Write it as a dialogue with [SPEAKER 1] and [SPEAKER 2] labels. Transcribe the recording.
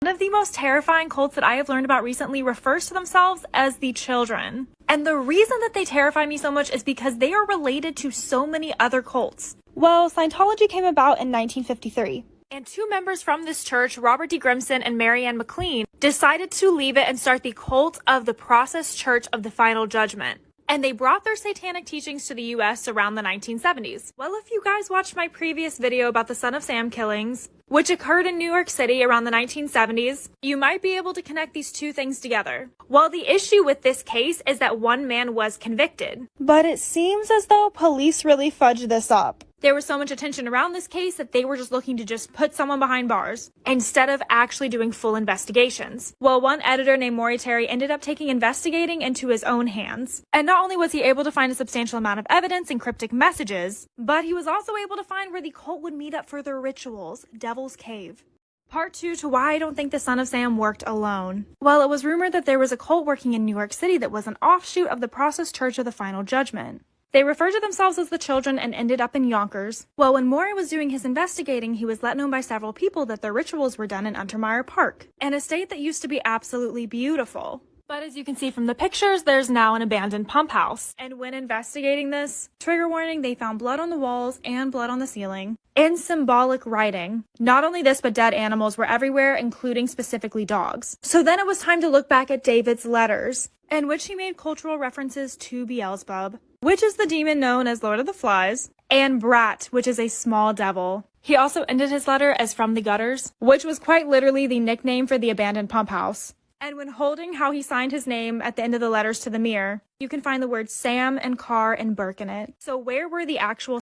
[SPEAKER 1] One of the most terrifying cults that I have learned about recently refers to themselves as the Children. And the reason that they terrify me so much is because they are related to so many other cults. Well, Scientology came about in 1953. And two members from this church, Robert D. Grimson and Marianne McLean, decided to leave it and start the cult of the Process Church of the Final Judgment. And they brought their satanic teachings to the US around the 1970s. Well, if you guys watched my previous video about the Son of Sam killings, which occurred in New York City around the 1970s, you might be able to connect these two things together. Well, the issue with this case is that one man was convicted. But it seems as though police really fudged this up. There was so much attention around this case that they were just looking to just put someone behind bars instead of actually doing full investigations. Well, one editor named Maury Terry ended up taking investigating into his own hands. And not only was he able to find a substantial amount of evidence and cryptic messages, but he was also able to find where the cult would meet up for their rituals, Devil's Cave. Part 2 to why I don't think the Son of Sam worked alone. Well, it was rumored that there was a cult working in New York City that was an offshoot of the Process Church of the Final Judgment. They referred to themselves as the Children and ended up in Yonkers. Well, when Maury was doing his investigating, he was let know by several people that their rituals were done in Untermeyer Park, an estate that used to be absolutely beautiful. But as you can see from the pictures, there's now an abandoned pump house. And when investigating this, trigger warning, they found blood on the walls and blood on the ceiling, and symbolic writing. Not only this, but dead animals were everywhere, including specifically dogs. So then it was time to look back at David's letters, in which he made cultural references to Beelzebub, which is the demon known as Lord of the Flies, and Brat, which is a small devil. He also ended his letter as From the Gutters, which was quite literally the nickname for the abandoned pump house. And when holding how he signed his name at the end of the letters to the mirror, you can find the words Sam and Carr and Burke in it. So where were the actual